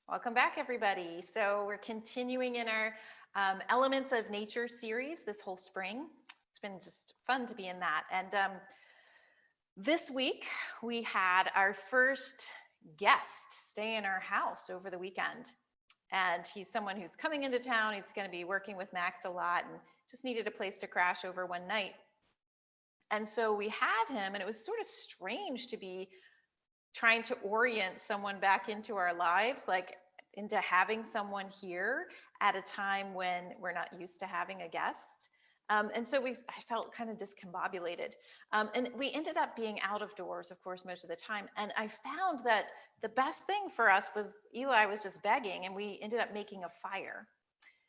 Welcome back, everybody. So we're continuing in our Elements of Nature series this whole spring. It's been just fun to be in that. And this week we had our first guest stay in our house over the weekend. And he's someone who's coming into town. He's going to be working with Max a lot and just needed a place to crash over one night. And so we had him, and it was sort of strange to be trying to orient someone back into our lives, like into having someone here at a time when we're not used to having a guest. And so I felt kind of discombobulated. And we ended up being out of doors, of course, most of the time. And I found that the best thing for us was Eli was just begging, and we ended up making a fire.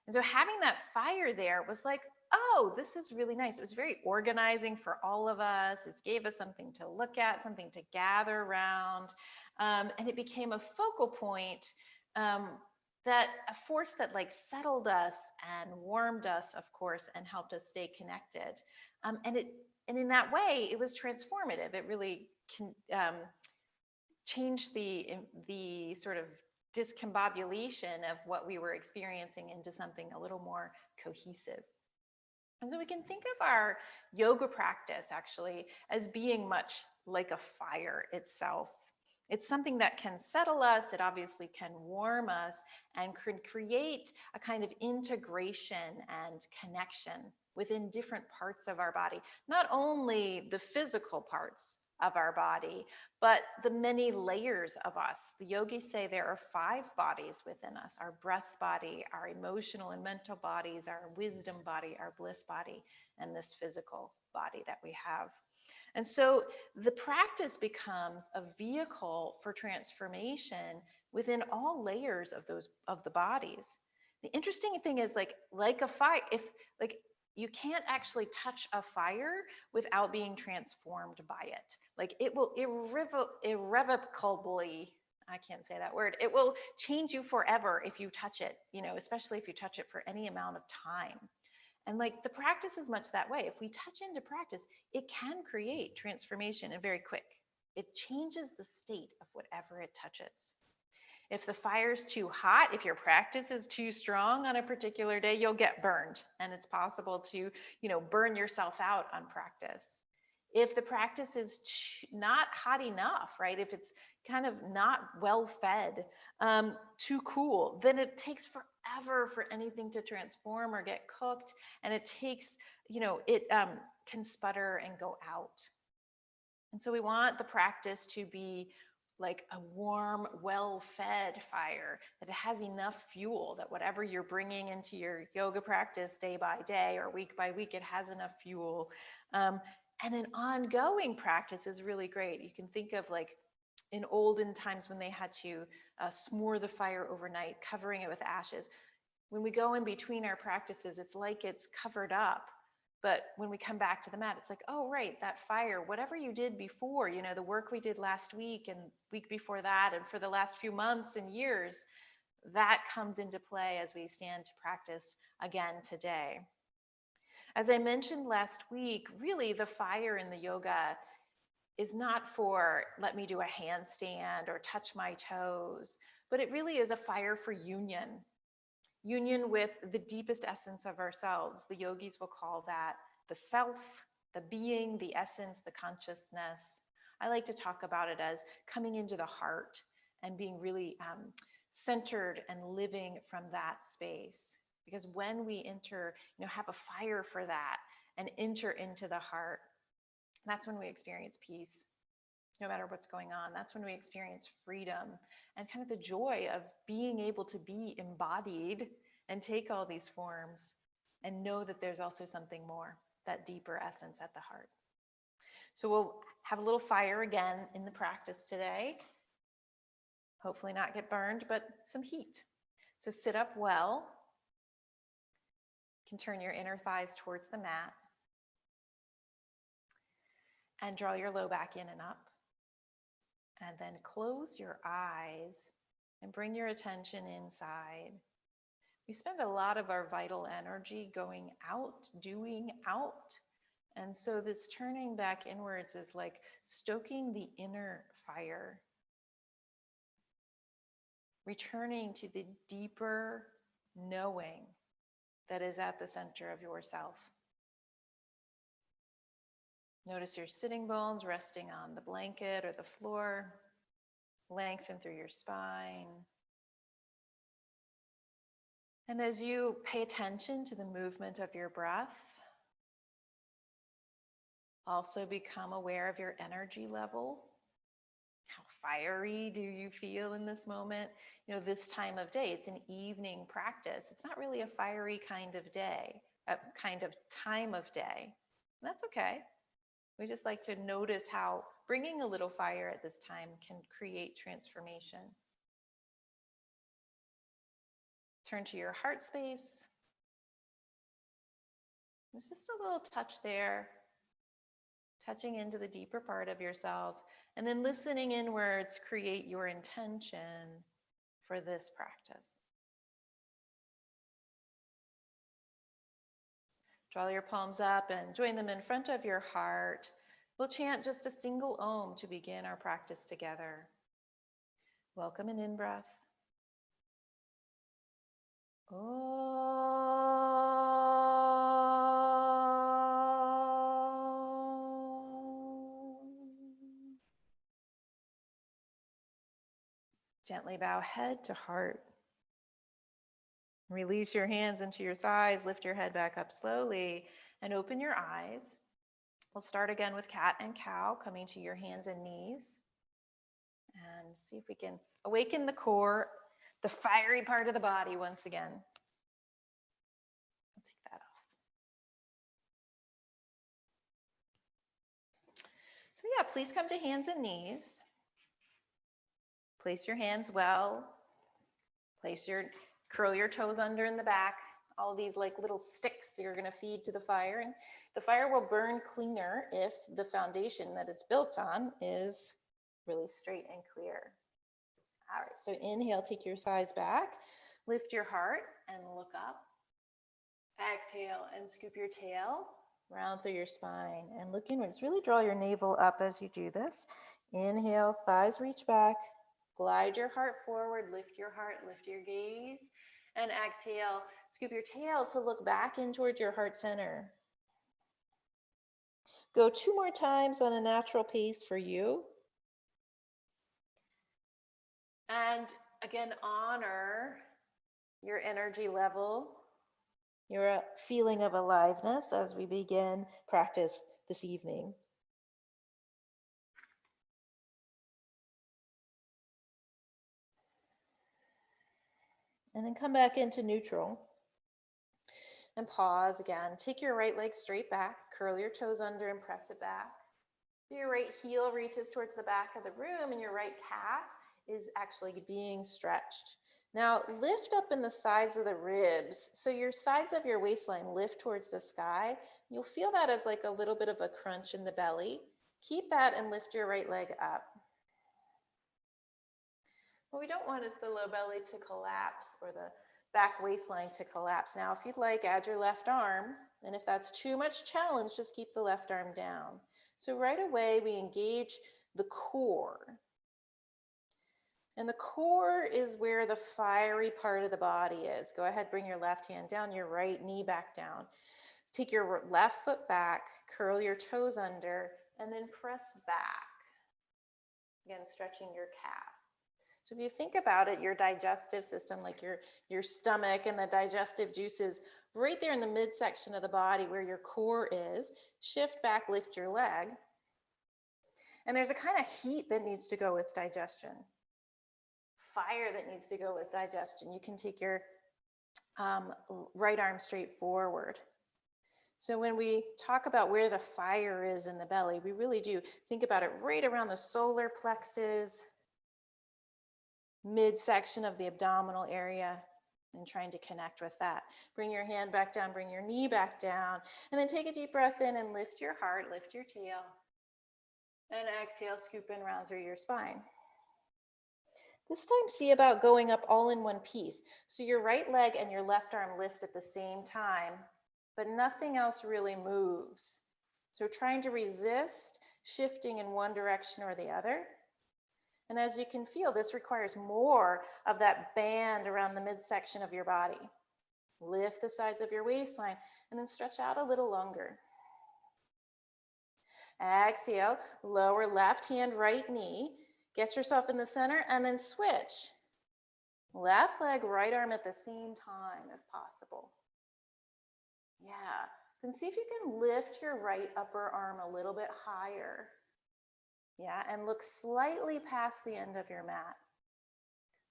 And so having that fire there was like, oh, this is really nice. It was very organizing for all of us. It gave us something to look at, something to gather around. And it became a focal point, that a force that like settled us and warmed us, of course, and helped us stay connected. And in that way, it was transformative. It really changed the sort of discombobulation of what we were experiencing into something a little more cohesive. And so we can think of our yoga practice actually as being much like a fire itself. It's something that can settle us, it obviously can warm us, and can create a kind of integration and connection within different parts of our body. Not only the physical parts of our body, but the many layers of us. The yogis say there are 5 bodies within us: our breath body, our emotional and mental bodies, our wisdom body, our bliss body, and this physical body that we have. And so the practice becomes a vehicle for transformation within all layers of the bodies. The interesting thing is like a fire, if like you can't actually touch a fire without being transformed by it. Like it will irrevocably, I can't say that word, it will change you forever if you touch it, especially if you touch it for any amount of time. And like the practice is much that way. If we touch into practice, it can create transformation and very quick. It changes the state of whatever it touches. If the fire's too hot, if your practice is too strong on a particular day, you'll get burned. And it's possible to, burn yourself out on practice. If the practice is not hot enough, right? If it's kind of not well fed, too cool, then it takes forever for anything to transform or get cooked. And it takes, it can sputter and go out. And so we want the practice to be like a warm, well-fed fire, that it has enough fuel, that whatever you're bringing into your yoga practice day by day or week by week, it has enough fuel. And an ongoing practice is really great. You can think of like in olden times when they had to s'more the fire overnight, covering it with ashes. When we go in between our practices, it's like it's covered up. But when we come back to the mat, it's like, oh, right, that fire, whatever you did before, the work we did last week and week before that, and for the last few months and years, that comes into play as we stand to practice again today. As I mentioned last week, really the fire in the yoga is not for let me do a handstand or touch my toes, but it really is a fire for union with the deepest essence of ourselves. The yogis will call that the self, the being, the essence, the consciousness. I like to talk about it as coming into the heart and being really centered and living from that space. Because when we enter, have a fire for that and enter into the heart, that's when we experience peace. No matter what's going on, that's when we experience freedom and kind of the joy of being able to be embodied and take all these forms and know that there's also something more, that deeper essence at the heart. So we'll have a little fire again in the practice today. Hopefully not get burned, but some heat. So sit up well. You can turn your inner thighs towards the mat and draw your low back in and up. And then close your eyes and bring your attention inside. We spend a lot of our vital energy going out, doing out. And so this turning back inwards is like stoking the inner fire. returning to the deeper knowing that is at the center of yourself. Notice your sitting bones resting on the blanket or the floor. Lengthen through your spine. And as you pay attention to the movement of your breath, also become aware of your energy level. How fiery do you feel in this moment? This time of day, it's an evening practice. It's not really a fiery kind of day, a kind of time of day. And that's okay. We just like to notice how bringing a little fire at this time can create transformation. Turn to your heart space. There's just a little touch there, touching into the deeper part of yourself, and then listening inwards, create your intention for this practice. Draw your palms up and join them in front of your heart. We'll chant just a single Om to begin our practice together. Welcome an in-breath. Gently bow head to heart. Release your hands into your thighs, lift your head back up slowly, and open your eyes. We'll start again with cat and cow, coming to your hands and knees. And see if we can awaken the core, the fiery part of the body once again. I'll take that off. So yeah, please come to hands and knees. Place your hands well. Curl your toes under in the back. All these like little sticks you're gonna feed to the fire. And the fire will burn cleaner if the foundation that it's built on is really straight and clear. All right, so inhale, take your thighs back. Lift your heart and look up. Exhale and scoop your tail round through your spine and look inwards. Really draw your navel up as you do this. Inhale, thighs reach back. Glide your heart forward, lift your heart, lift your gaze. And exhale, scoop your tail to look back in towards your heart center. Go 2 more times on a natural pace for you. And again, honor your energy level, your feeling of aliveness as we begin practice this evening. And then come back into neutral. And pause again. Take your right leg straight back, curl your toes under and press it back. Your right heel reaches towards the back of the room and your right calf is actually being stretched. Now lift up in the sides of the ribs. So your sides of your waistline lift towards the sky. You'll feel that as like a little bit of a crunch in the belly. Keep that and lift your right leg up. What we don't want is the low belly to collapse or the back waistline to collapse. Now, if you'd like, add your left arm. And if that's too much challenge, just keep the left arm down. So right away, we engage the core. And the core is where the fiery part of the body is. Go ahead, bring your left hand down, your right knee back down. Take your left foot back, curl your toes under, and then press back. Again, stretching your calf. So if you think about it, your digestive system, like your stomach and the digestive juices, right there in the midsection of the body where your core is, shift back, lift your leg. And there's a kind of heat that needs to go with digestion, fire that needs to go with digestion. You can take your right arm straight forward. So when we talk about where the fire is in the belly, we really do think about it right around the solar plexus, midsection of the abdominal area, and trying to connect with that. Bring your hand back down, bring your knee back down, and then take a deep breath in and lift your heart, lift your tail, and exhale, scoop in round through your spine. This time, see about going up all in one piece. So your right leg and your left arm lift at the same time, but nothing else really moves. So trying to resist shifting in one direction or the other. And as you can feel, this requires more of that band around the midsection of your body. Lift the sides of your waistline and then stretch out a little longer. Exhale, lower left hand, right knee. Get yourself in the center and then switch. Left leg, right arm at the same time if possible. Yeah, then see if you can lift your right upper arm a little bit higher. Yeah, and look slightly past the end of your mat.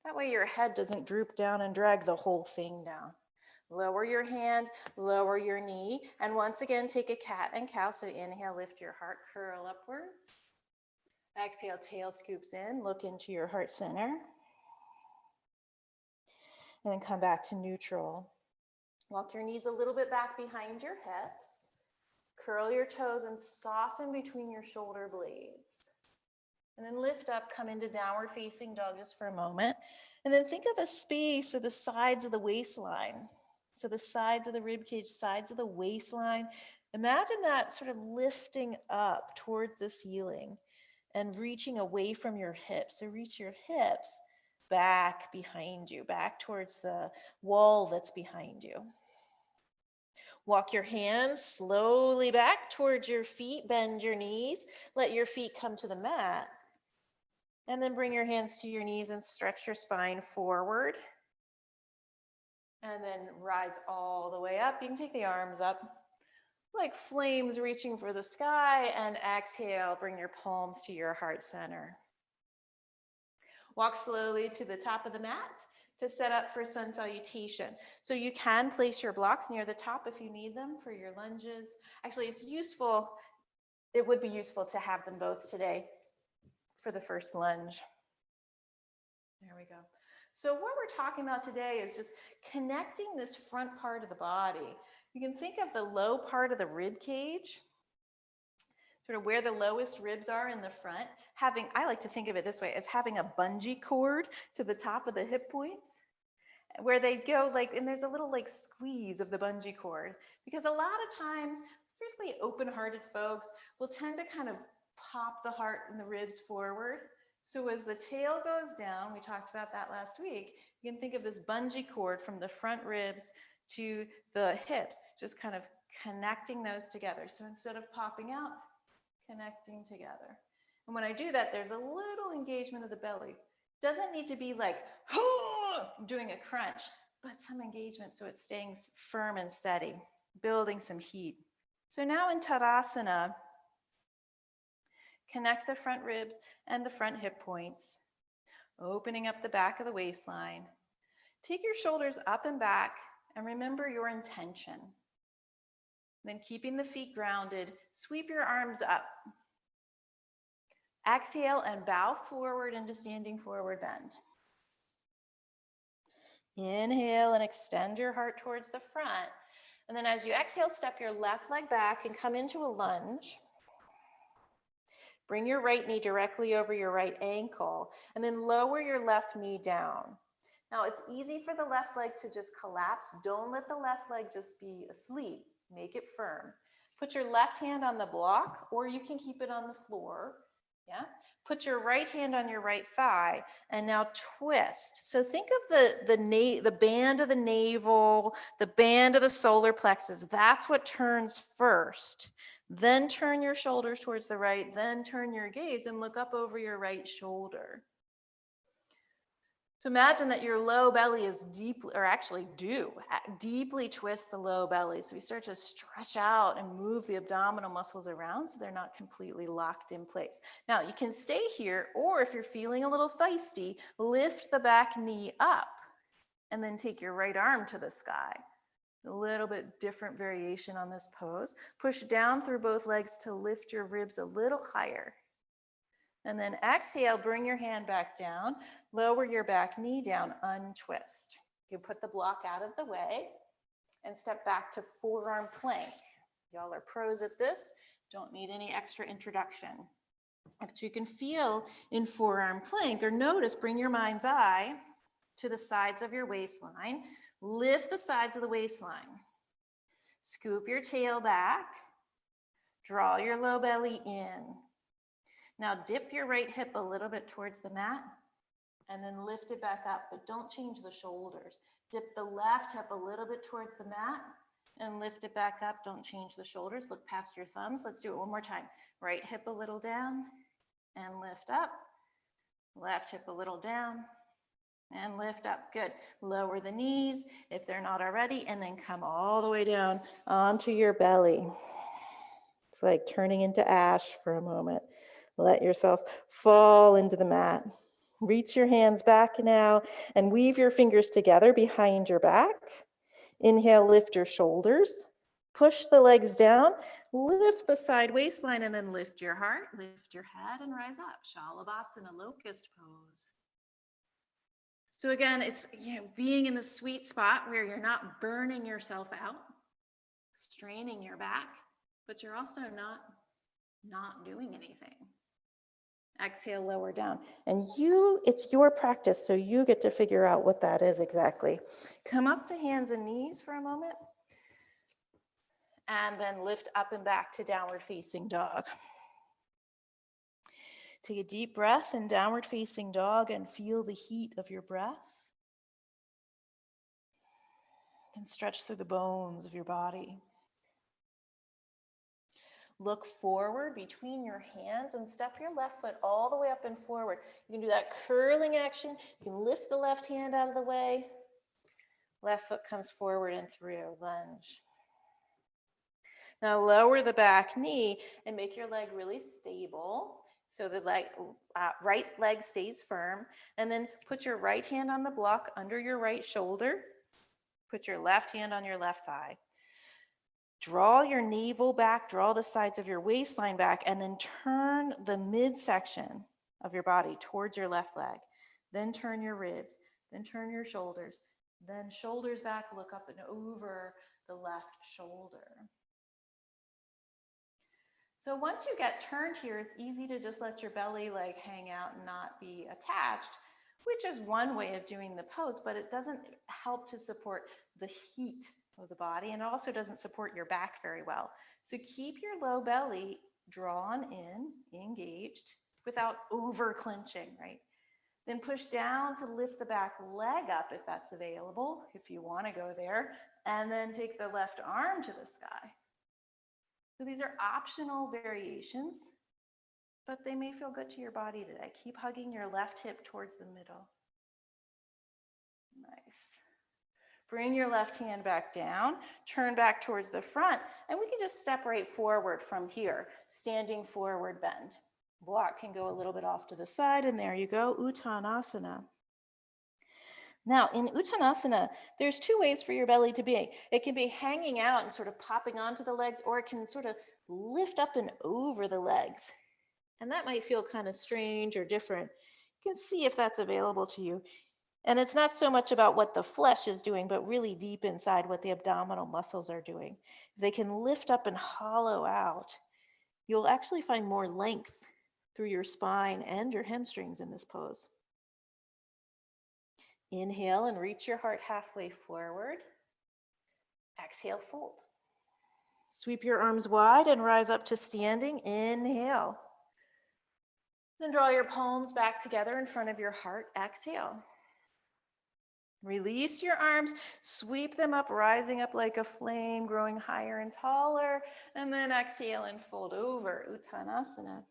That way your head doesn't droop down and drag the whole thing down. Lower your hand, lower your knee, and once again, take a cat and cow. So inhale, lift your heart, curl upwards. Exhale, tail scoops in, look into your heart center. And then come back to neutral. Walk your knees a little bit back behind your hips. Curl your toes and soften between your shoulder blades. And then lift up, come into downward facing dog just for a moment. And then think of a space of the sides of the waistline. So the sides of the rib cage, sides of the waistline. Imagine that sort of lifting up towards the ceiling and reaching away from your hips. So reach your hips back behind you, back towards the wall that's behind you. Walk your hands slowly back towards your feet, bend your knees, let your feet come to the mat. And then bring your hands to your knees and stretch your spine forward. And then rise all the way up. You can take the arms up like flames reaching for the sky, and exhale, bring your palms to your heart center. Walk slowly to the top of the mat to set up for sun salutation. So you can place your blocks near the top if you need them for your lunges. Actually, it would be useful to have them both today for the first lunge. There we go. So what we're talking about today is just connecting this front part of the body. You can think of the low part of the rib cage, sort of where the lowest ribs are in the front. I like to think of it this way, as having a bungee cord to the top of the hip points, where they go and there's a little squeeze of the bungee cord, because a lot of times, particularly open-hearted folks, will tend to kind of pop the heart and the ribs forward. So as the tail goes down, we talked about that last week, you can think of this bungee cord from the front ribs to the hips, just kind of connecting those together. So instead of popping out, connecting together. And when I do that, there's a little engagement of the belly. Doesn't need to be like doing a crunch, but some engagement so it's staying firm and steady, building some heat. So now in Tadasana, connect the front ribs and the front hip points, opening up the back of the waistline. Take your shoulders up and back and remember your intention. Then keeping the feet grounded, sweep your arms up. Exhale and bow forward into standing forward bend. Inhale and extend your heart towards the front. And then as you exhale, step your left leg back and come into a lunge. Bring your right knee directly over your right ankle, and then lower your left knee down. Now, it's easy for the left leg to just collapse. Don't let the left leg just be asleep. Make it firm. Put your left hand on the block, or you can keep it on the floor. Yeah. Put your right hand on your right thigh, and now twist. So think of the band of the navel, the band of the solar plexus. That's what turns first. Then turn your shoulders towards the right, then turn your gaze and look up over your right shoulder. So imagine that your low belly is deeply twist the low belly. So we start to stretch out and move the abdominal muscles around so they're not completely locked in place. Now you can stay here, or if you're feeling a little feisty, lift the back knee up and then take your right arm to the sky. A little bit different variation on this pose. Push down through both legs to lift your ribs a little higher. And then exhale, bring your hand back down, lower your back knee down, untwist. You put the block out of the way and step back to forearm plank. Y'all are pros at this, don't need any extra introduction. But you can feel in forearm plank, or notice, bring your mind's eye to the sides of your waistline. Lift the sides of the waistline. Scoop your tail back. Draw your low belly in. Now dip your right hip a little bit towards the mat and then lift it back up, but don't change the shoulders. Dip the left hip a little bit towards the mat and lift it back up. Don't change the shoulders. Look past your thumbs. Let's do it one more time. Right hip a little down and lift up. Left hip a little down and lift up. Good. Lower the knees if they're not already, and then come all the way down onto your belly. It's like turning into ash for a moment. Let yourself fall into the mat. Reach your hands back now and weave your fingers together behind your back. Inhale, lift your shoulders. Push the legs down, lift the side waistline, and then lift your heart, lift your head, and rise up. Shalabhasana, locust pose. So again, it's being in the sweet spot where you're not burning yourself out, straining your back, but you're also not doing anything. Exhale, lower down. And it's your practice, so you get to figure out what that is exactly. Come up to hands and knees for a moment. And then lift up and back to downward facing dog. Take a deep breath in downward facing dog and feel the heat of your breath. And stretch through the bones of your body. Look forward between your hands and step your left foot all the way up and forward. You can do that curling action. You can lift the left hand out of the way. Left foot comes forward and through, lunge. Now lower the back knee and make your leg really stable. So the right leg stays firm. And then put your right hand on the block under your right shoulder. Put your left hand on your left thigh. Draw your navel back, draw the sides of your waistline back, and then turn the midsection of your body towards your left leg. Then turn your ribs, then turn your shoulders, then shoulders back, look up and over the left shoulder. So once you get turned here, it's easy to just let your belly leg hang out and not be attached, which is one way of doing the pose, but it doesn't help to support the heat of the body, and it also doesn't support your back very well. So keep your low belly drawn in, engaged, without over clenching, right? Then push down to lift the back leg up if that's available, if you want to go there, and then take the left arm to the sky. So these are optional variations, but they may feel good to your body today. Keep hugging your left hip towards the middle. Nice. Bring your left hand back down, turn back towards the front, and we can just step right forward from here, standing forward bend. Block can go a little bit off to the side, and there you go, Uttanasana. Now, in Uttanasana, there's two ways for your belly to be. It can be hanging out and sort of popping onto the legs, or it can sort of lift up and over the legs. And that might feel kind of strange or different. You can see if that's available to you. And it's not so much about what the flesh is doing, but really deep inside what the abdominal muscles are doing. If they can lift up and hollow out, you'll actually find more length through your spine and your hamstrings in this pose. Inhale and reach your heart halfway forward. Exhale, fold. Sweep your arms wide and rise up to standing. Inhale. Then draw your palms back together in front of your heart. Exhale. Release your arms, sweep them up, rising up like a flame, growing higher and taller. And then exhale and fold over, Uttanasana.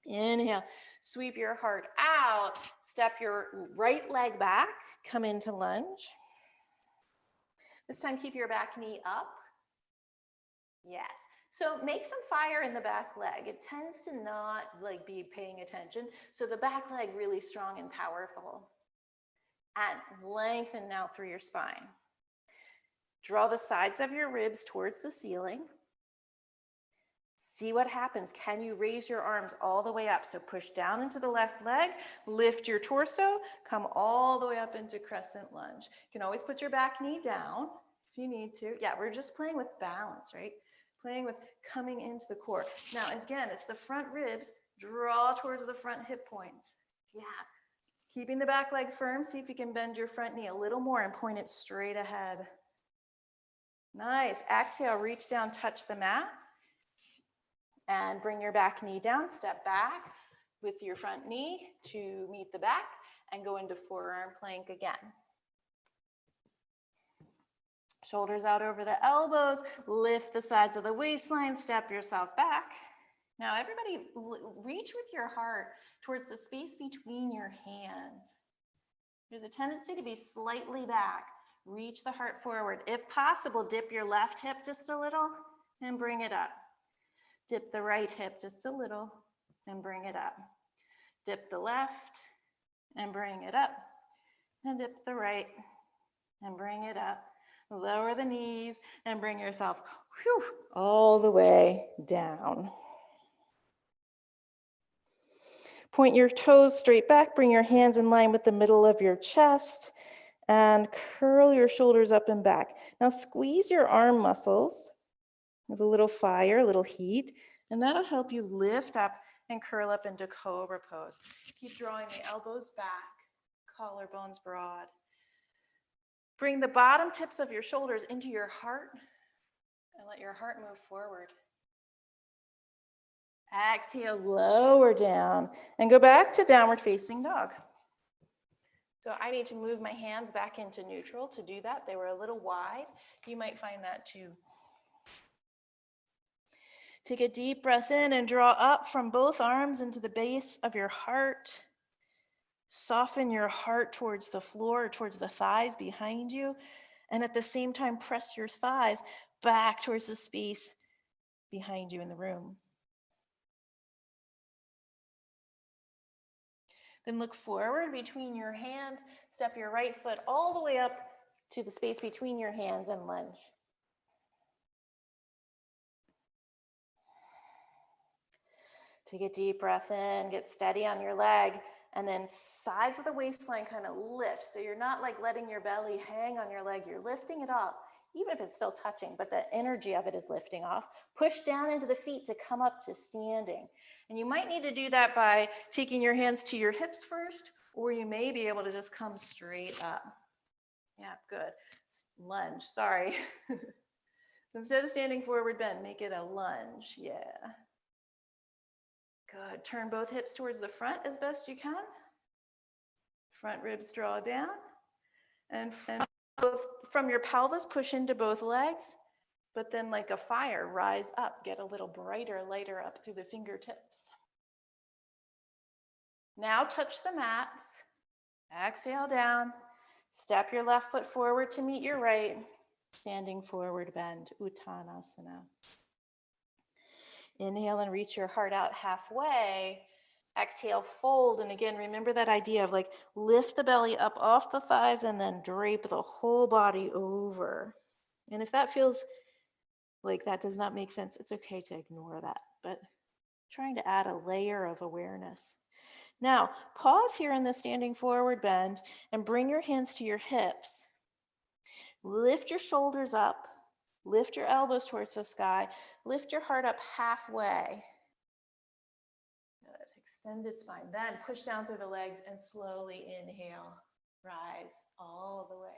Inhale, sweep your heart out, step your right leg back, come into lunge. This time, keep your back knee up. Yes. So make some fire in the back leg. It tends to not be paying attention. So the back leg really strong and powerful. And lengthen now through your spine. Draw the sides of your ribs towards the ceiling. See what happens. Can you raise your arms all the way up? So push down into the left leg, lift your torso, come all the way up into crescent lunge. You can always put your back knee down if you need to. Yeah, we're just playing with balance, right? Playing with coming into the core. Now, again, it's the front ribs. Draw towards the front hip points. Yeah. Keeping the back leg firm. See if you can bend your front knee a little more and point it straight ahead. Nice. Exhale, reach down, touch the mat. And bring your back knee down, step back, with your front knee to meet the back and go into forearm plank again. Shoulders out over the elbows, lift the sides of the waistline, step yourself back. Now everybody reach with your heart towards the space between your hands. There's a tendency to be slightly back. Reach the heart forward. If possible, dip your left hip just a little and bring it up. Dip the right hip just a little and bring it up. Dip the left and bring it up. And dip the right and bring it up. Lower the knees and bring yourself all the way down. Point your toes straight back, bring your hands in line with the middle of your chest, and curl your shoulders up and back. Now squeeze your arm muscles with a little fire, a little heat, and that'll help you lift up and curl up into cobra pose. Keep drawing the elbows back, collarbones broad. Bring the bottom tips of your shoulders into your heart and let your heart move forward. Exhale, lower down and go back to downward facing dog. So I need to move my hands back into neutral to do that. They were a little wide. You might find that too. Take a deep breath in and draw up from both arms into the base of your heart. Soften your heart towards the floor, towards the thighs behind you. And at the same time, press your thighs back towards the space behind you in the room. Then look forward between your hands, step your right foot all the way up to the space between your hands and lunge. Take a deep breath in, get steady on your leg, and then sides of the waistline kind of lift. So you're not like letting your belly hang on your leg, you're lifting it up, even if it's still touching, but the energy of it is lifting off. Push down into the feet to come up to standing. And you might need to do that by taking your hands to your hips first, or you may be able to just come straight up. Yeah, good. Lunge, sorry. Instead of standing forward bend, make it a lunge, yeah. Good, turn both hips towards the front as best you can. Front ribs draw down. And from your pelvis, push into both legs. But then like a fire, rise up, get a little brighter, lighter up through the fingertips. Now touch the mats. Exhale down. Step your left foot forward to meet your right. Standing forward bend, Uttanasana. Inhale and reach your heart out halfway. Exhale, fold. And again, remember that idea of like lift the belly up off the thighs and then drape the whole body over. And if that feels like that does not make sense, it's okay to ignore that, but trying to add a layer of awareness. Now, pause here in the standing forward bend and bring your hands to your hips. Lift your shoulders up. Lift your elbows towards the sky. Lift your heart up halfway. Good. Extended spine. Then push down through the legs and slowly inhale. Rise all the way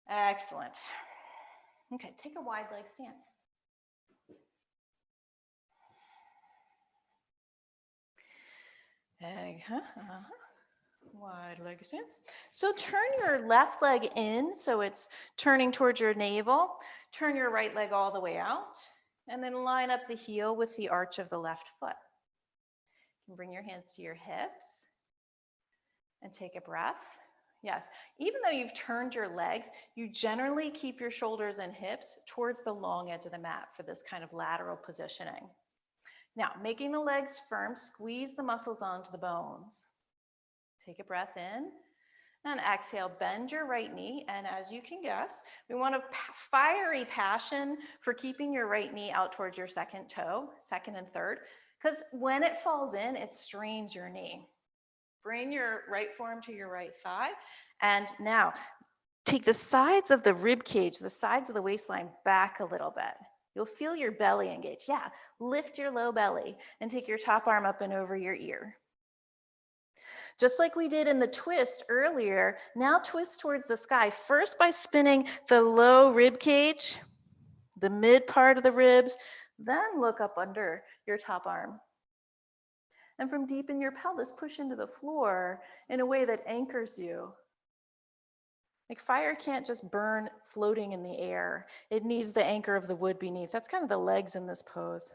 up. Excellent. Okay, take a wide leg stance. Wide leg stance. So turn your left leg in, so it's turning towards your navel. Turn your right leg all the way out, and then line up the heel with the arch of the left foot. You can bring your hands to your hips and take a breath. Yes, even though you've turned your legs, you generally keep your shoulders and hips towards the long edge of the mat for this kind of lateral positioning. Now, making the legs firm, squeeze the muscles onto the bones. Take a breath in and exhale, bend your right knee. And as you can guess, we want a fiery passion for keeping your right knee out towards your second toe, second and third, because when it falls in, it strains your knee. Bring your right forearm to your right thigh. And now take the sides of the rib cage, the sides of the waistline back a little bit. You'll feel your belly engage. Yeah, lift your low belly and take your top arm up and over your ear. Just like we did in the twist earlier, now twist towards the sky, first by spinning the low rib cage, the mid part of the ribs, then look up under your top arm. And from deep in your pelvis, push into the floor in a way that anchors you. Like fire can't just burn floating in the air. It needs the anchor of the wood beneath. That's kind of the legs in this pose.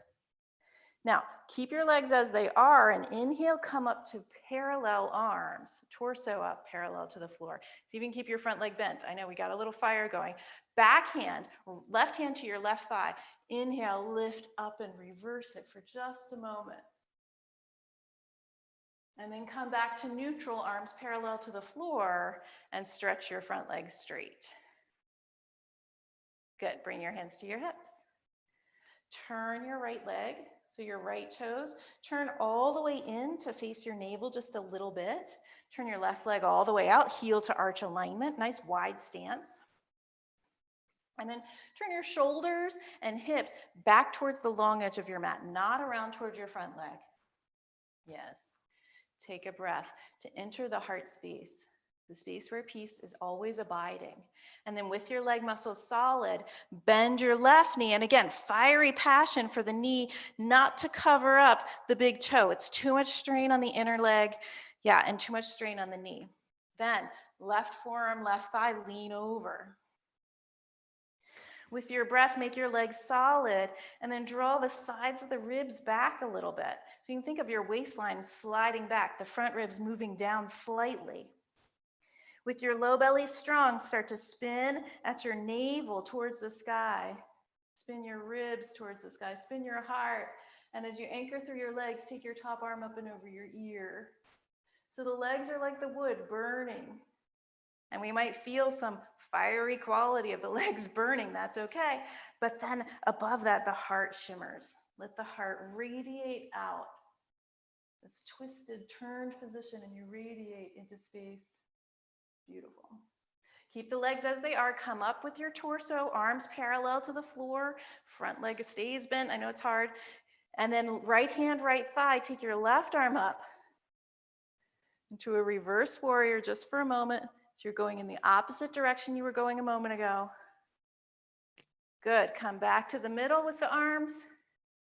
Now, keep your legs as they are and inhale, come up to parallel arms, torso up parallel to the floor. So even keep your front leg bent. I know we got a little fire going. Backhand, left hand to your left thigh. Inhale, lift up and reverse it for just a moment. And then come back to neutral, arms parallel to the floor, and stretch your front leg straight. Good, bring your hands to your hips. Turn your right leg, so your right toes, turn all the way in to face your navel just a little bit. Turn your left leg all the way out, heel to arch alignment, nice wide stance. And then turn your shoulders and hips back towards the long edge of your mat, not around towards your front leg. Yes. Take a breath to enter the heart space, the space where peace is always abiding. And then with your leg muscles solid, bend your left knee. And again, fiery passion for the knee not to cover up the big toe. It's too much strain on the inner leg. Yeah, and too much strain on the knee. Then left forearm, left thigh, lean over. With your breath, make your legs solid and then draw the sides of the ribs back a little bit. So you can think of your waistline sliding back, the front ribs moving down slightly. With your low belly strong, start to spin at your navel towards the sky. Spin your ribs towards the sky, spin your heart. And as you anchor through your legs, take your top arm up and over your ear. So the legs are like the wood burning. And we might feel some fiery quality of the legs burning, that's okay. But then above that, the heart shimmers. Let the heart radiate out. This twisted, turned position, and you radiate into space. Beautiful. Keep the legs as they are. Come up with your torso, arms parallel to the floor. Front leg stays bent. I know it's hard. And then right hand, right thigh. Take your left arm up into a reverse warrior just for a moment. So you're going in the opposite direction you were going a moment ago. Good. Come back to the middle with the arms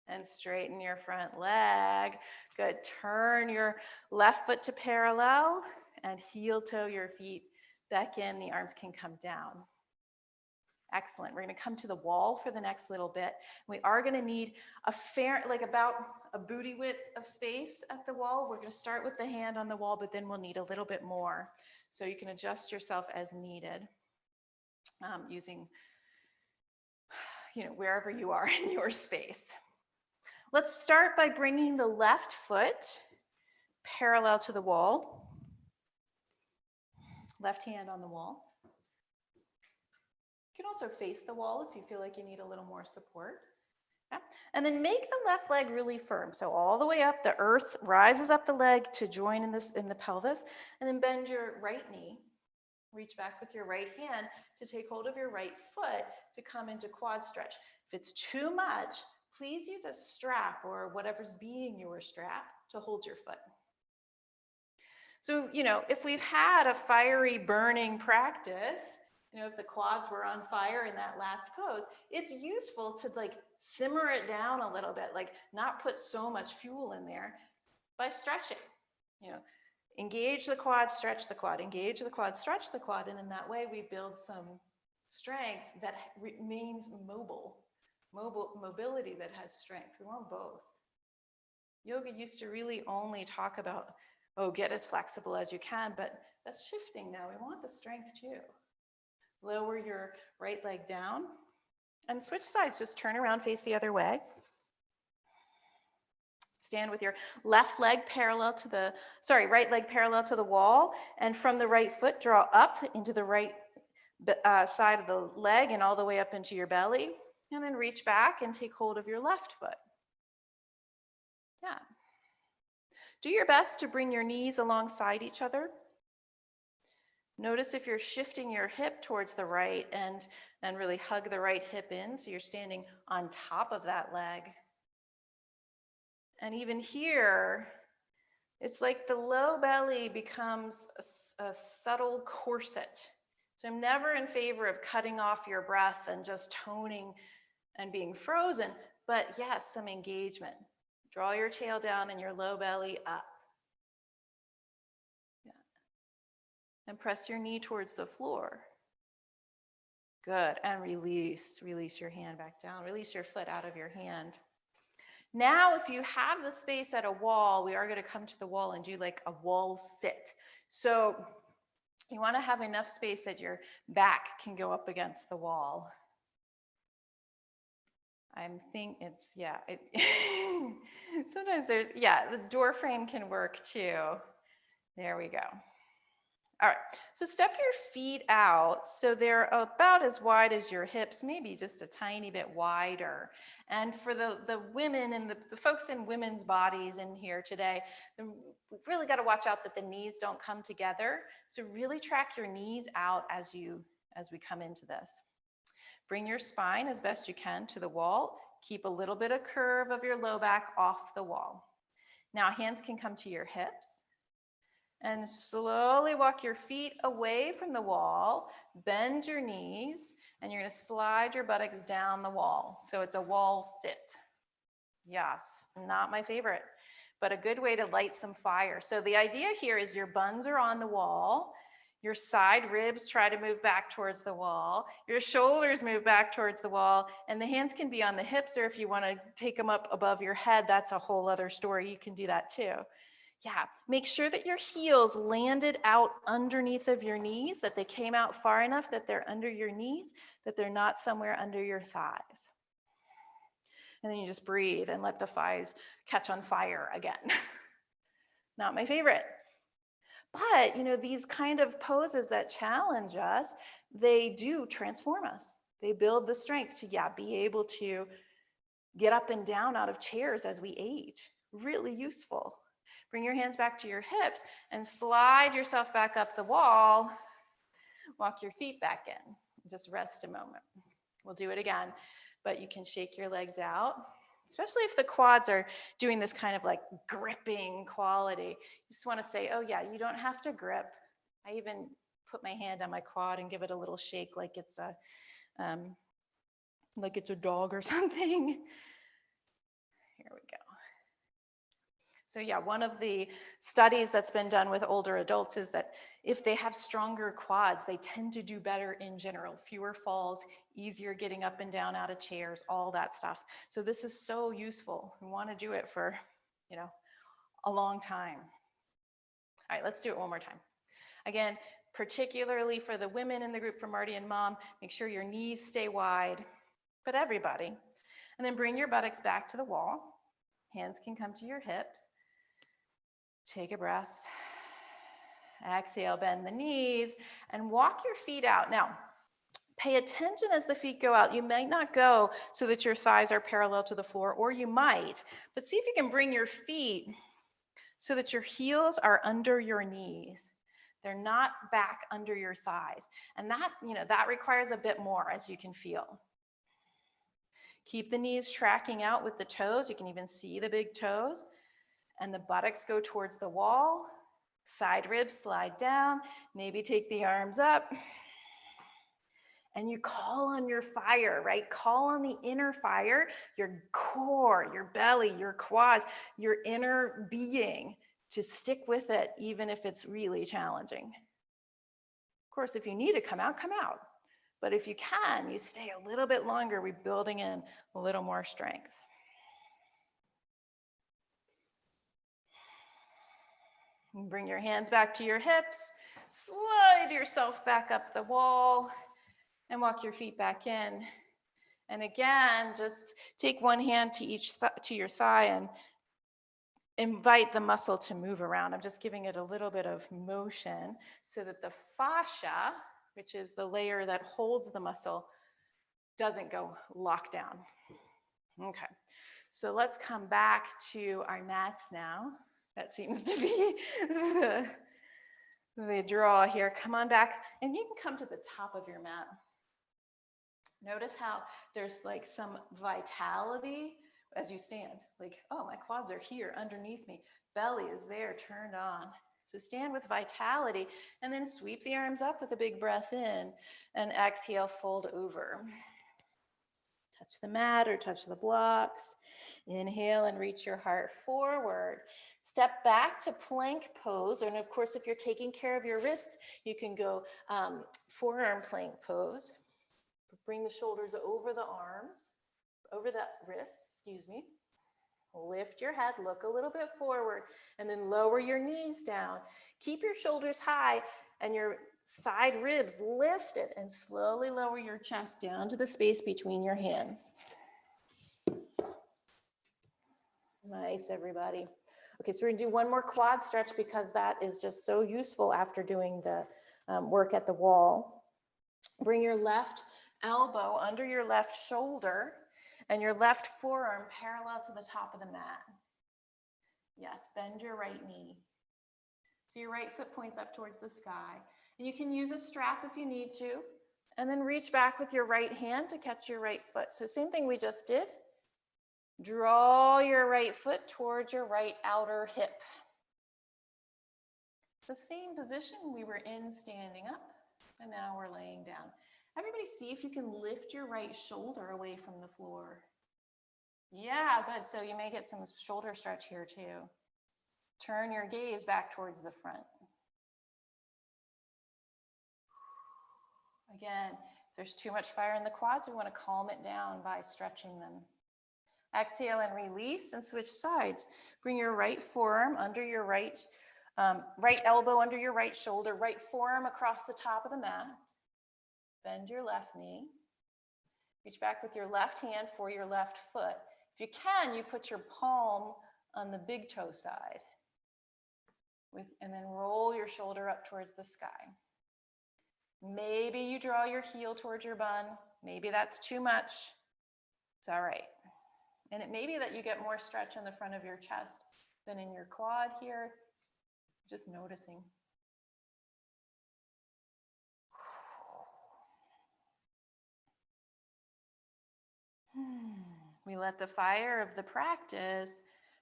and straighten your front leg. Good. Turn your left foot to parallel and heel toe your feet back in. The arms can come down. Excellent. We're going to come to the wall for the next little bit. We are going to need a fair, like about a booty width of space at the wall. We're going to start with the hand on the wall, but then we'll need a little bit more. So you can adjust yourself as needed using, wherever you are in your space. Let's start by bringing the left foot parallel to the wall. Left hand on the wall. You can also face the wall if you feel like you need a little more support. Yeah. And then make the left leg really firm. So all the way up, the earth rises up the leg to join in the pelvis, and then bend your right knee. Reach back with your right hand to take hold of your right foot to come into quad stretch. If it's too much, please use a strap or whatever's being your strap to hold your foot. So, if we've had a fiery burning practice, if the quads were on fire in that last pose, it's useful to simmer it down a little bit, not put so much fuel in there by stretching. Engage the quad, stretch the quad, engage the quad, stretch the quad, and in that way we build some strength that remains mobility that has strength. We want both. Yoga used to really only talk about, get as flexible as you can, but that's shifting now. We want the strength too. Lower your right leg down and switch sides. Just turn around, face the other way. Stand with your right leg parallel to the wall, and from the right foot, draw up into the right side of the leg and all the way up into your belly, and then reach back and take hold of your left foot. Yeah. Do your best to bring your knees alongside each other. Notice if you're shifting your hip towards the right and really hug the right hip in, so you're standing on top of that leg. And even here, it's like the low belly becomes a subtle corset. So I'm never in favor of cutting off your breath and just toning and being frozen, but yes, some engagement. Draw your tail down and your low belly up. Yeah. And press your knee towards the floor. Good. And release. Release your hand back down. Release your foot out of your hand. Now, if you have the space at a wall, we are going to come to the wall and do like a wall sit. So you want to have enough space that your back can go up against the wall. Sometimes there's, the door frame can work too. There we go. All right, so step your feet out so they're about as wide as your hips, maybe just a tiny bit wider. And for the women and the folks in women's bodies in here today, we've really got to watch out that the knees don't come together. So really track your knees out as we come into this. Bring your spine as best you can to the wall. Keep a little bit of curve of your low back off the wall. Now hands can come to your hips. And slowly walk your feet away from the wall, bend your knees, and you're going to slide your buttocks down the wall. So it's a wall sit. Yes, not my favorite, but a good way to light some fire. So the idea here is your buns are on the wall, your side ribs try to move back towards the wall, your shoulders move back towards the wall, and the hands can be on the hips, or if you want to take them up above your head, that's a whole other story. You can do that too. Yeah, make sure that your heels landed out underneath of your knees, that they came out far enough that they're under your knees, that they're not somewhere under your thighs. And then you just breathe and let the thighs catch on fire again. Not my favorite. But, these kind of poses that challenge us, they do transform us. They build the strength to, be able to get up and down out of chairs as we age. Really useful. Bring your hands back to your hips and slide yourself back up the wall. Walk your feet back in. Just rest a moment. We'll do it again, but you can shake your legs out, especially if the quads are doing this kind of like gripping quality. You just want to say, oh yeah, you don't have to grip. I even put my hand on my quad and give it a little shake like it's a dog or something. Here we go. So one of the studies that's been done with older adults is that if they have stronger quads, they tend to do better in general. Fewer falls, easier getting up and down out of chairs, all that stuff. So this is so useful. We want to do it for, a long time. All right, let's do it one more time. Again, particularly for the women in the group, for Marty and Mom, make sure your knees stay wide, but everybody. And then bring your buttocks back to the wall. Hands can come to your hips. Take a breath. Exhale, bend the knees, and walk your feet out. Now, pay attention as the feet go out. You might not go so that your thighs are parallel to the floor, or you might, but see if you can bring your feet so that your heels are under your knees. They're not back under your thighs. And that, that requires a bit more, as you can feel. Keep the knees tracking out with the toes. You can even see the big toes. And the buttocks go towards the wall. Side ribs slide down. Maybe take the arms up. And you call on your fire, right? Call on the inner fire, your core, your belly, your quads, your inner being to stick with it, even if it's really challenging. Of course, if you need to come out, come out. But if you can, you stay a little bit longer. We're building in a little more strength. And bring your hands back to your hips. Slide yourself back up the wall and walk your feet back in. And again, just take one hand to to your thigh and invite the muscle to move around. I'm just giving it a little bit of motion so that the fascia, which is the layer that holds the muscle, doesn't go locked down. Okay, so let's come back to our mats now. That seems to be the draw here. Come on back, and you can come to the top of your mat. Notice how there's like some vitality as you stand. Like, oh, my quads are here underneath me. Belly is there, turned on. So stand with vitality, and then sweep the arms up with a big breath in, and exhale, fold over. Touch the mat or touch the blocks. Inhale and reach your heart forward. Step back to plank pose. And of course, if you're taking care of your wrists, you can go forearm plank pose. Bring the shoulders over the arms, over the wrists, excuse me. Lift your head, look a little bit forward, and then lower your knees down. Keep your shoulders high and your side ribs lifted, and slowly lower your chest down to the space between your hands. Nice, everybody. Okay, so we're gonna do one more quad stretch because that is just so useful after doing the work at the wall. Bring your left elbow under your left shoulder and your left forearm parallel to the top of the mat. Yes, bend your right knee. So your right foot points up towards the sky. And you can use a strap if you need to, and then reach back with your right hand to catch your right foot. So same thing we just did. Draw your right foot towards your right outer hip. The same position we were in standing up, and now we're laying down. Everybody see if you can lift your right shoulder away from the floor. Yeah, good. So you may get some shoulder stretch here too. Turn your gaze back towards the front. Again, if there's too much fire in the quads, we want to calm it down by stretching them. Exhale and release and switch sides. Bring your right forearm under your right elbow under your right shoulder, right forearm across the top of the mat. Bend your left knee. Reach back with your left hand for your left foot. If you can, you put your palm on the big toe side. And then roll your shoulder up towards the sky. Maybe you draw your heel towards your bun. Maybe that's too much. It's all right. And it may be that you get more stretch in the front of your chest than in your quad here. Just noticing. We let the fire of the practice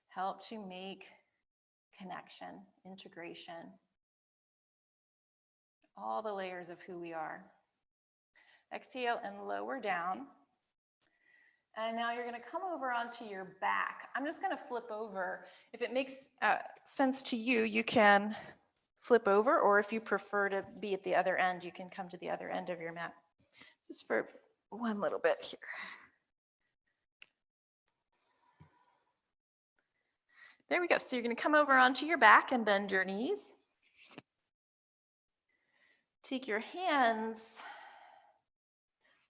help to make connection, integration, all the layers of who we are. Exhale and lower down. And now you're going to come over onto your back. I'm just going to flip over. If it makes sense to you, you can flip over, or if you prefer to be at the other end, you can come to the other end of your mat. Just for one little bit here. There we go. So you're going to come over onto your back and bend your knees. Take your hands,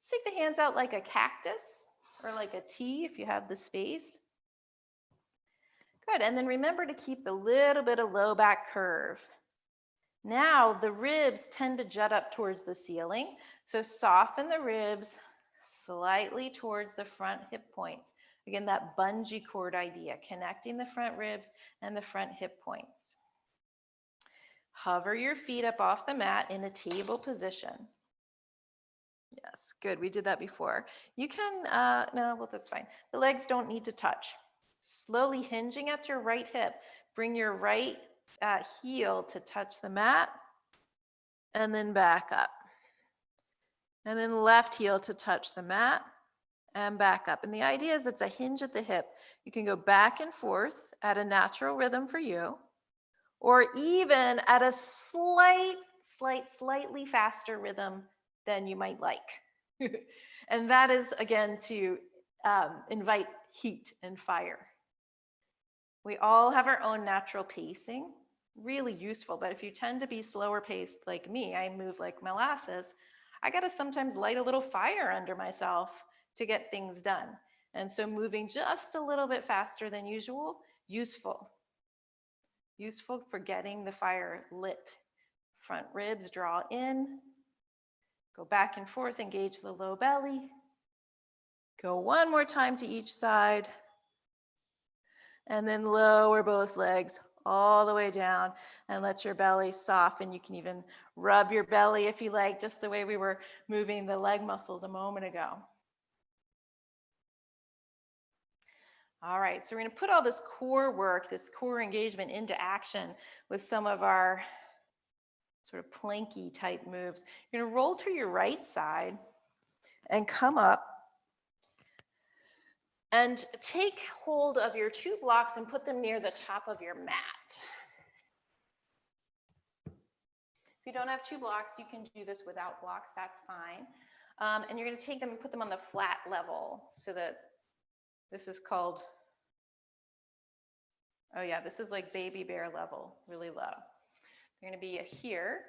stick the hands out like a cactus or like a T if you have the space. Good, and then remember to keep the little bit of low back curve. Now the ribs tend to jut up towards the ceiling, so soften the ribs slightly towards the front hip points. Again, that bungee cord idea, connecting the front ribs and the front hip points. Hover your feet up off the mat in a table position. Yes, good. We did that before. You can, no, well, that's fine. The legs don't need to touch. Slowly hinging at your right hip. Bring your right heel to touch the mat and then back up. And then left heel to touch the mat and back up. And the idea is it's a hinge at the hip. You can go back and forth at a natural rhythm for you, or even at a slightly faster rhythm than you might like. And that is, again, to invite heat and fire. We all have our own natural pacing, really useful, but if you tend to be slower paced like me, I move like molasses, I gotta sometimes light a little fire under myself to get things done. And so moving just a little bit faster than usual, useful for getting the fire lit. Front ribs draw in, go back and forth, engage the low belly. Go one more time to each side. And then lower both legs all the way down and let your belly soften. You can even rub your belly if you like, just the way we were moving the leg muscles a moment ago. All right, so we're going to put all this core work, this core engagement into action with some of our sort of planky type moves. You're going to roll to your right side and come up And take hold of your 2 blocks and put them near the top of your mat. If you don't have 2 blocks, you can do this without blocks, that's fine. And you're going to take them and put them on the flat level so that this is called, oh yeah, this is like baby bear level, really low. They're going to be here.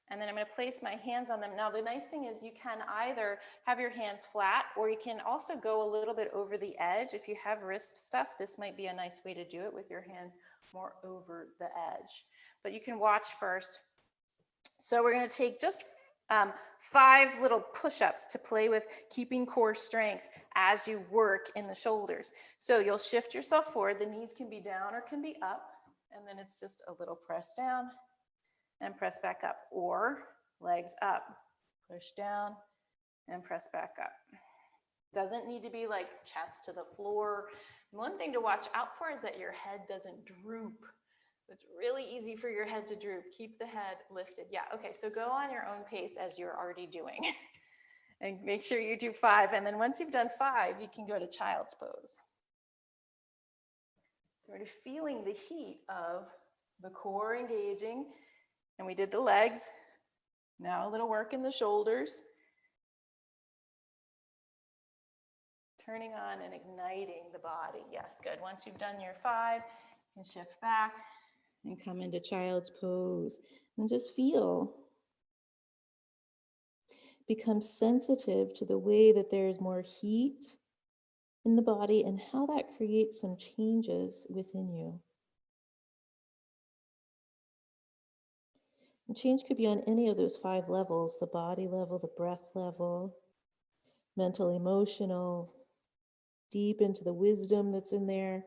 And then I'm going to place my hands on them. Now, the nice thing is you can either have your hands flat, or you can also go a little bit over the edge. If you have wrist stuff, this might be a nice way to do it with your hands more over the edge. But you can watch first. So we're going to take just 5 little push-ups to play with keeping core strength as you work in the shoulders. So you'll shift yourself forward. The knees can be down or can be up. And then it's just a little press down and press back up, or legs up, push down and press back up. Doesn't need to be like chest to the floor. One thing to watch out for is that your head doesn't droop. It's really easy for your head to droop. Keep the head lifted. Yeah, okay, so go on your own pace as you're already doing. And make sure you do 5. And then once you've done 5, you can go to child's pose. Sort of feeling the heat of the core engaging. And we did the legs. Now a little work in the shoulders. Turning on and igniting the body. Yes, good. Once you've done your 5, you can shift back and come into child's pose. And just feel. Become sensitive to the way that there's more heat in the body and how that creates some changes within you. And change could be on any of those 5 levels, the body level, the breath level, mental, emotional, deep into the wisdom that's in there,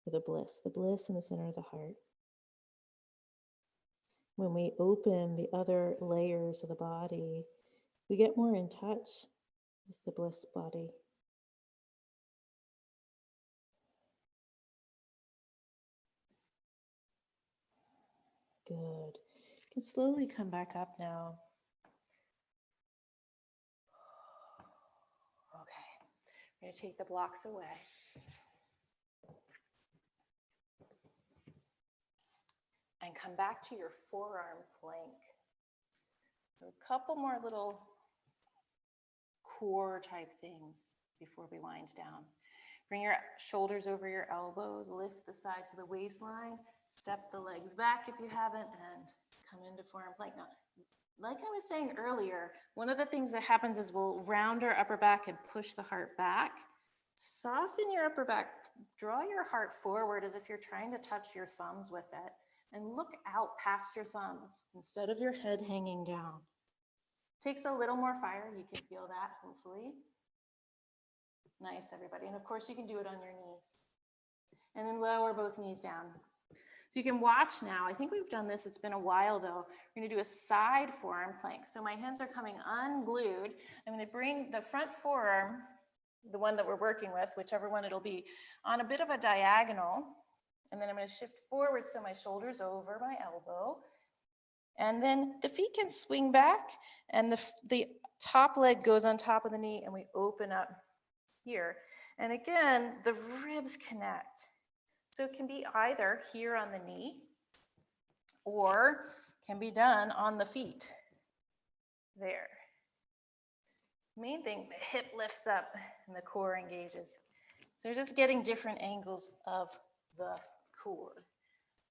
or the bliss in the center of the heart. When we open the other layers of the body, we get more in touch with the bliss body. Good. You can slowly come back up now. Okay, we're going to take the blocks away. And come back to your forearm plank. So a couple more little core type things before we wind down. Bring your shoulders over your elbows, lift the sides of the waistline, step the legs back if you haven't, and come into forearm plank. Now, like I was saying earlier, one of the things that happens is we'll round our upper back and push the heart back. Soften your upper back, draw your heart forward as if you're trying to touch your thumbs with it, and look out past your thumbs instead of your head hanging down. Takes a little more fire, you can feel that, hopefully. Nice, everybody. And of course, you can do it on your knees. And then lower both knees down. So you can watch now. I think we've done this, it's been a while though. We're gonna do a side forearm plank. So my hands are coming unglued. I'm gonna bring the front forearm, the one that we're working with, whichever one it'll be, on a bit of a diagonal. And then I'm gonna shift forward so my shoulder's over my elbow. And then the feet can swing back and the top leg goes on top of the knee and we open up here. And again, the ribs connect. So it can be either here on the knee or can be done on the feet. There. Main thing, the hip lifts up and the core engages. So we're just getting different angles of the core.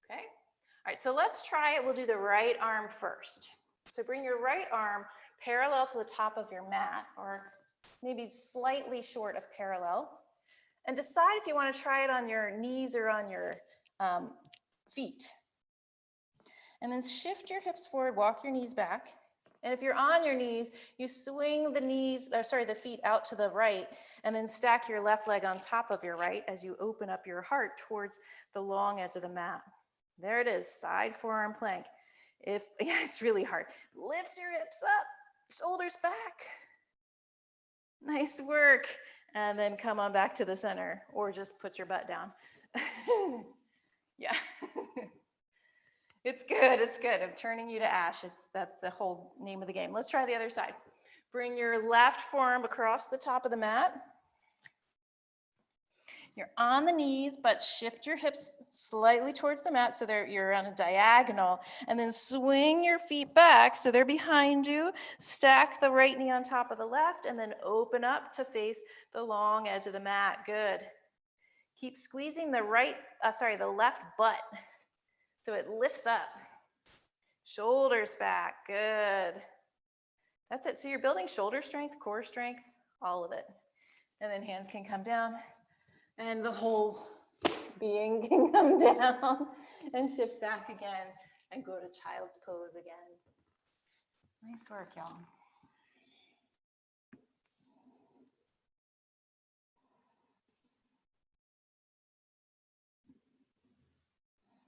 Okay? All right, so let's try it. We'll do the right arm first. So bring your right arm parallel to the top of your mat, or maybe slightly short of parallel, and decide if you want to try it on your knees or on your feet. And then shift your hips forward, walk your knees back. And if you're on your knees, you swing the feet out to the right, and then stack your left leg on top of your right as you open up your heart towards the long edge of the mat. There it is, side forearm plank. Yeah, it's really hard. Lift your hips up, shoulders back. Nice work. And then come on back to the center, or just put your butt down. Yeah. It's good, it's good. I'm turning you to ash. That's the whole name of the game. Let's try the other side. Bring your left forearm across the top of the mat. You're on the knees, but shift your hips slightly towards the mat so you're on a diagonal. And then swing your feet back so they're behind you. Stack the right knee on top of the left and then open up to face the long edge of the mat. Good. Keep squeezing the left butt so it lifts up. Shoulders back. Good. That's it. So you're building shoulder strength, core strength, all of it. And then hands can come down and the whole being can come down and shift back again and go to child's pose again. Nice work, y'all.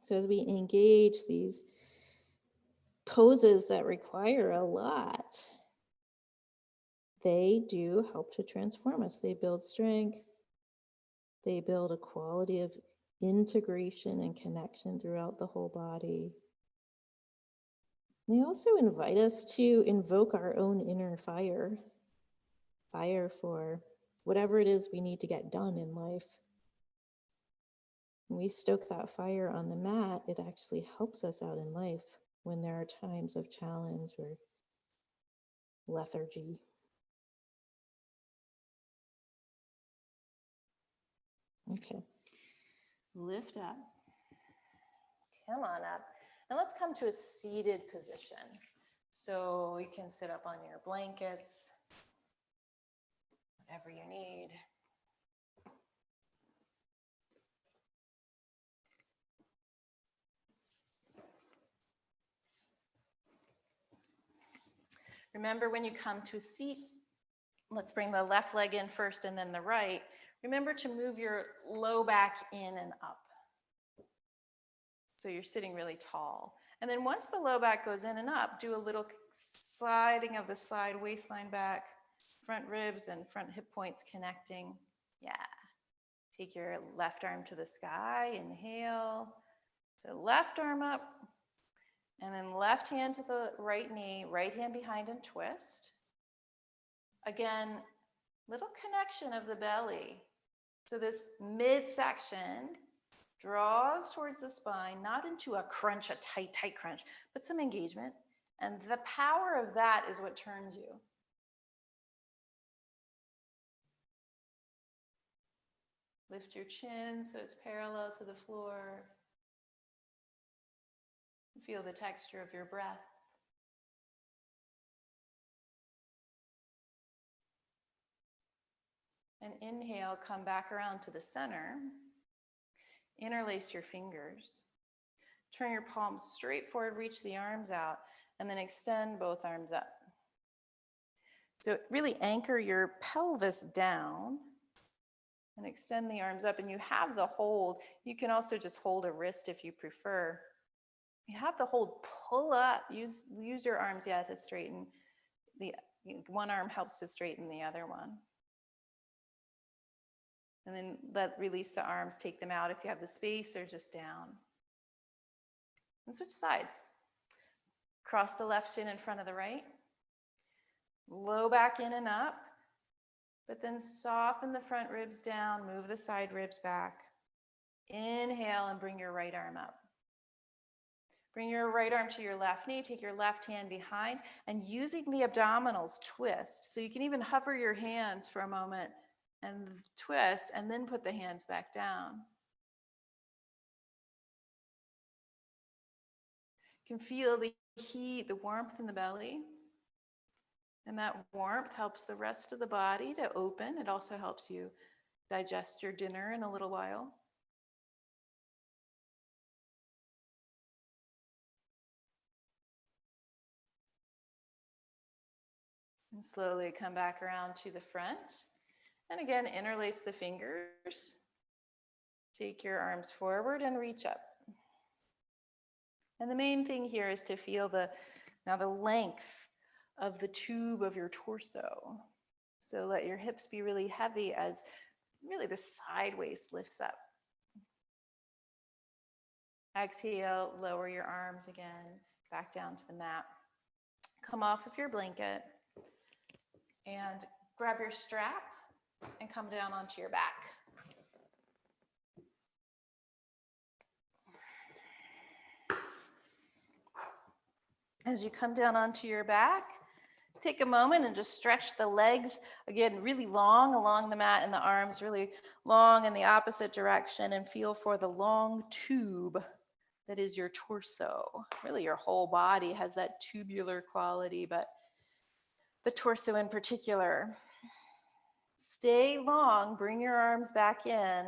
So as we engage these poses that require a lot, they do help to transform us. They build strength. They build a quality of integration and connection throughout the whole body. They also invite us to invoke our own inner fire for whatever it is we need to get done in life. When we stoke that fire on the mat, it actually helps us out in life when there are times of challenge or lethargy. Okay. Lift up. Come on up. And let's come to a seated position. So you can sit up on your blankets, whatever you need. Remember, when you come to a seat, let's bring the left leg in first and then the right. Remember to move your low back in and up. So you're sitting really tall. And then once the low back goes in and up, do a little sliding of the side waistline back, front ribs and front hip points connecting. Yeah. Take your left arm to the sky, inhale. So left arm up, and then left hand to the right knee, right hand behind and twist. Again, little connection of the belly. So this midsection draws towards the spine, not into a crunch, a tight, tight crunch, but some engagement. And the power of that is what turns you. Lift your chin so it's parallel to the floor. Feel the texture of your breath. And inhale, come back around to the center. Interlace your fingers. Turn your palms straight forward, reach the arms out, and then extend both arms up. So really anchor your pelvis down and extend the arms up, and you have the hold. You can also just hold a wrist if you prefer. You have the hold, pull up, use your arms, to straighten. One arm helps to straighten the other one. And then release the arms, take them out if you have the space, or just down. And switch sides. Cross the left shin in front of the right. Low back in and up. But then soften the front ribs down, move the side ribs back. Inhale and bring your right arm up. Bring your right arm to your left knee, take your left hand behind, and using the abdominals, twist. So you can even hover your hands for a moment and twist, and then put the hands back down. You can feel the heat, the warmth in the belly. And that warmth helps the rest of the body to open. It also helps you digest your dinner in a little while. And slowly come back around to the front. And again, interlace the fingers. Take your arms forward and reach up. And the main thing here is to feel the length of the tube of your torso. So let your hips be really heavy as really the side waist lifts up. Exhale, lower your arms again, back down to the mat. Come off of your blanket and grab your strap and come down onto your back. As you come down onto your back, take a moment and just stretch the legs, again, really long along the mat and the arms really long in the opposite direction, and feel for the long tube that is your torso. Really, your whole body has that tubular quality, but the torso in particular. Stay long, bring your arms back in,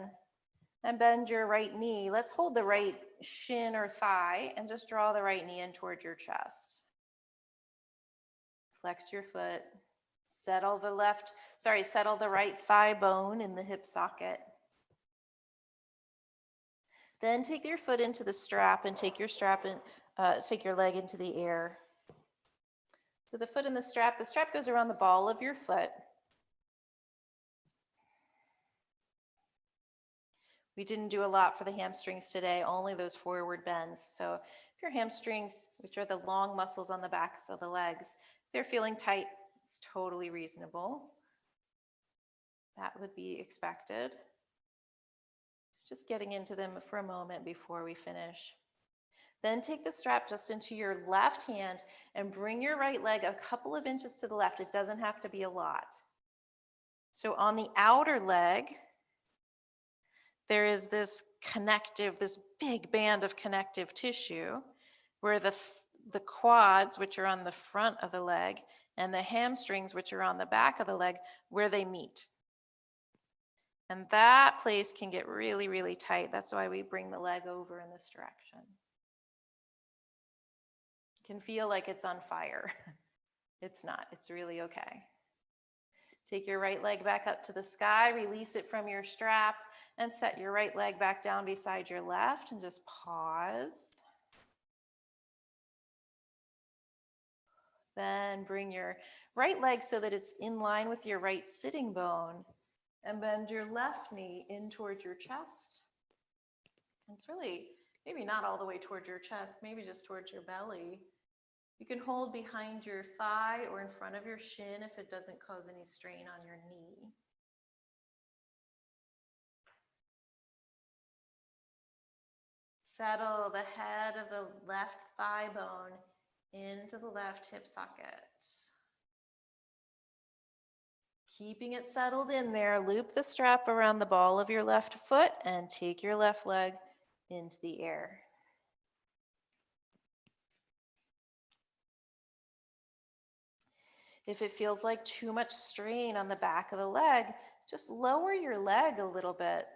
and bend your right knee. Let's hold the right shin or thigh and just draw the right knee in toward your chest. Flex your foot. Settle the right thigh bone in the hip socket. Then take your foot into the strap and take your leg into the air. So the foot in the strap goes around the ball of your foot. We didn't do a lot for the hamstrings today, only those forward bends. So if your hamstrings, which are the long muscles on the backs of the legs, if they're feeling tight, it's totally reasonable. That would be expected. Just getting into them for a moment before we finish. Then take the strap just into your left hand and bring your right leg a couple of inches to the left. It doesn't have to be a lot. So on the outer leg, there is this big band of connective tissue where the quads, which are on the front of the leg, and the hamstrings, which are on the back of the leg, where they meet. And that place can get really, really tight. That's why we bring the leg over in this direction. It can feel like it's on fire. It's not. It's really okay. Take your right leg back up to the sky, release it from your strap, and set your right leg back down beside your left, and just pause. Then bring your right leg so that it's in line with your right sitting bone, and bend your left knee in towards your chest. It's really maybe not all the way towards your chest, maybe just towards your belly. You can hold behind your thigh or in front of your shin if it doesn't cause any strain on your knee. Settle the head of the left thigh bone into the left hip socket. Keeping it settled in there, loop the strap around the ball of your left foot and take your left leg into the air. If it feels like too much strain on the back of the leg, just lower your leg a little bit.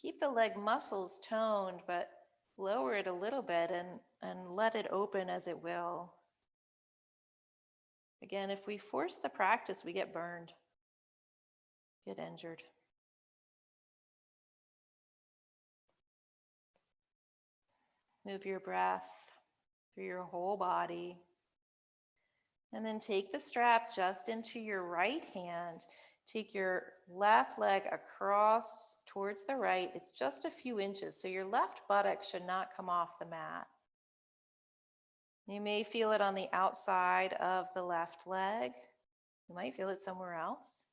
Keep the leg muscles toned, but lower it a little bit and let it open as it will. Again, if we force the practice, we get burned, get injured. Move your breath through your whole body. And then take the strap just into your right hand. Take your left leg across towards the right. It's just a few inches, so your left buttock should not come off the mat. You may feel it on the outside of the left leg. You might feel it somewhere else.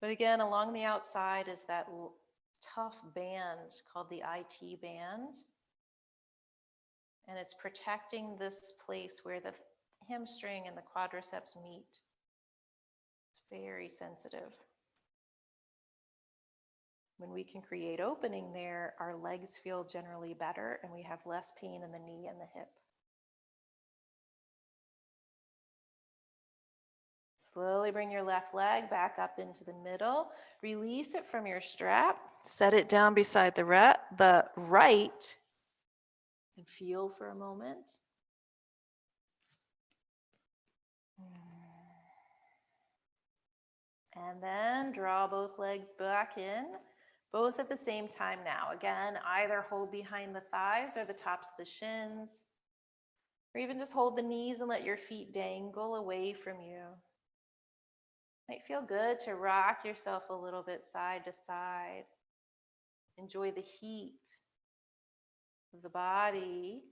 But again, along the outside is that tough band called the IT band. And it's protecting this place where the hamstring and the quadriceps meet. It's very sensitive. When we can create opening there, our legs feel generally better and we have less pain in the knee and the hip. Slowly bring your left leg back up into the middle. Release it from your strap. Set it down beside the right and feel for a moment. And then draw both legs back in, both at the same time now. Again, either hold behind the thighs or the tops of the shins, or even just hold the knees and let your feet dangle away from you. Might feel good to rock yourself a little bit side to side. Enjoy the heat of the body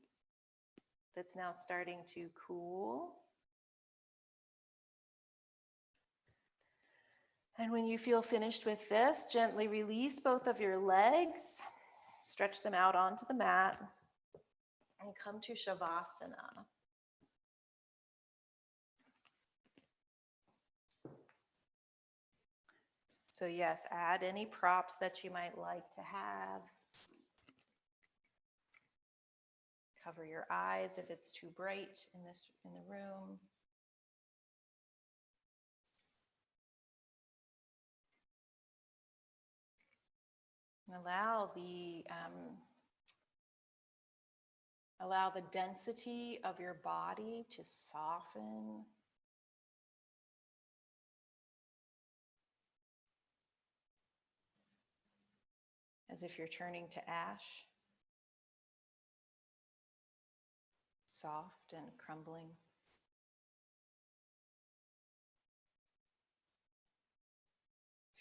that's now starting to cool. And when you feel finished with this, gently release both of your legs. Stretch them out onto the mat. And come to Shavasana. So yes, add any props that you might like to have. Cover your eyes if it's too bright in the room. And allow the density of your body to soften. As if you're turning to ash. Soft and crumbling.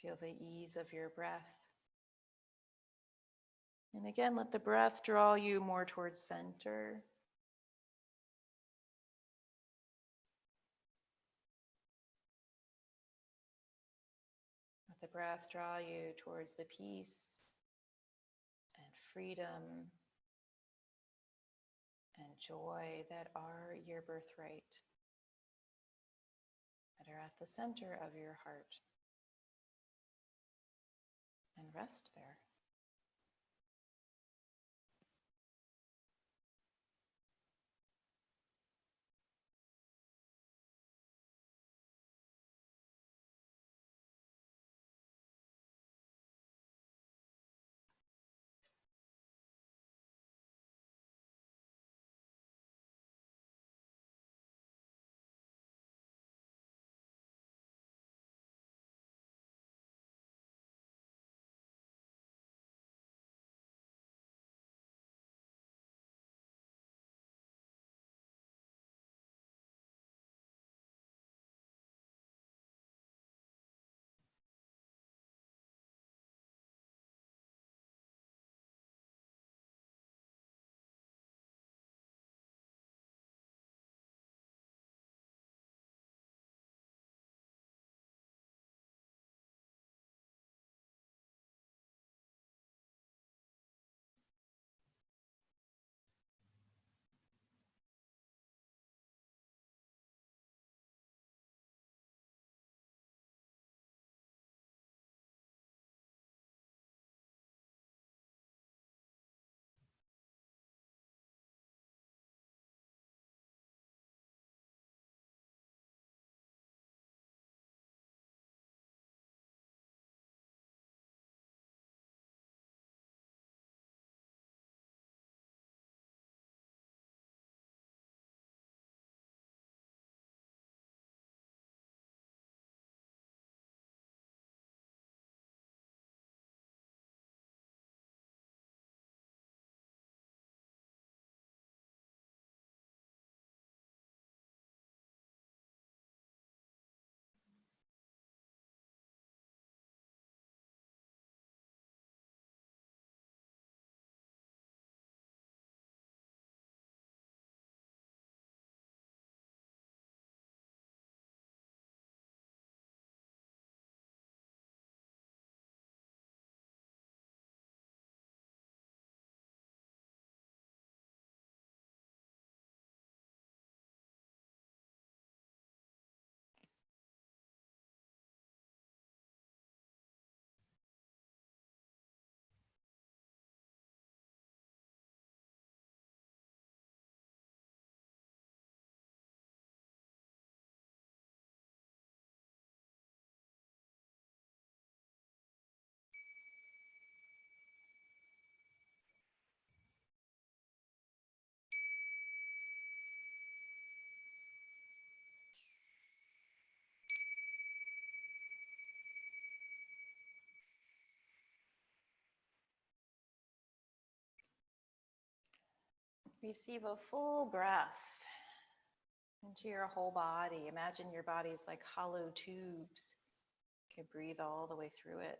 Feel the ease of your breath. And again, let the breath draw you more towards center. Let the breath draw you towards the peace and freedom and joy that are your birthright, that are at the center of your heart. And rest there. Receive a full breath into your whole body. Imagine your body's like hollow tubes. You can breathe all the way through it.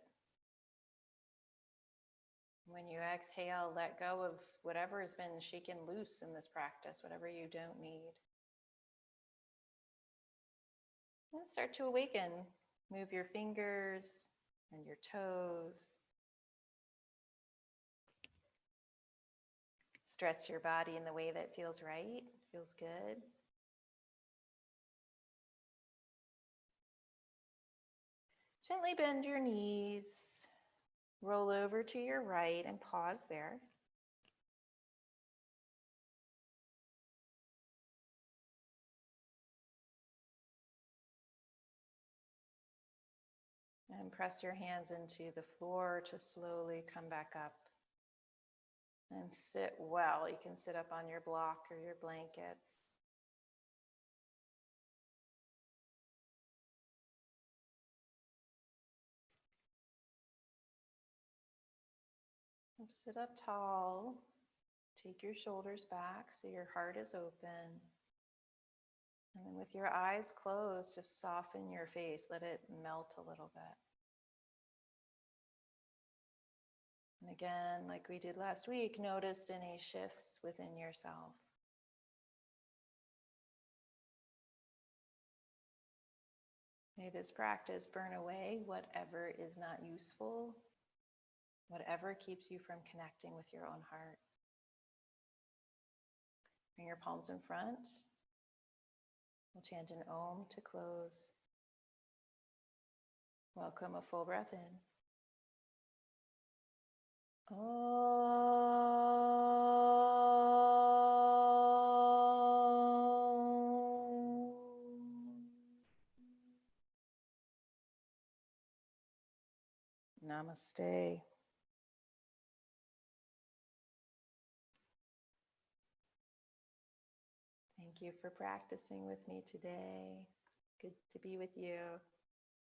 When you exhale, let go of whatever has been shaken loose in this practice, whatever you don't need. And start to awaken. Move your fingers and your toes. Stretch your body in the way that feels right, feels good. Gently bend your knees, roll over to your right and pause there. And press your hands into the floor to slowly come back up. And sit well. You can sit up on your block or your blankets. Sit up tall. Take your shoulders back so your heart is open. And then with your eyes closed, just soften your face. Let it melt a little bit. And again, like we did last week, notice any shifts within yourself. May this practice burn away whatever is not useful, whatever keeps you from connecting with your own heart. Bring your palms in front. We'll chant an Om to close. Welcome a full breath in. Om. Namaste. Thank you for practicing with me today. Good to be with you.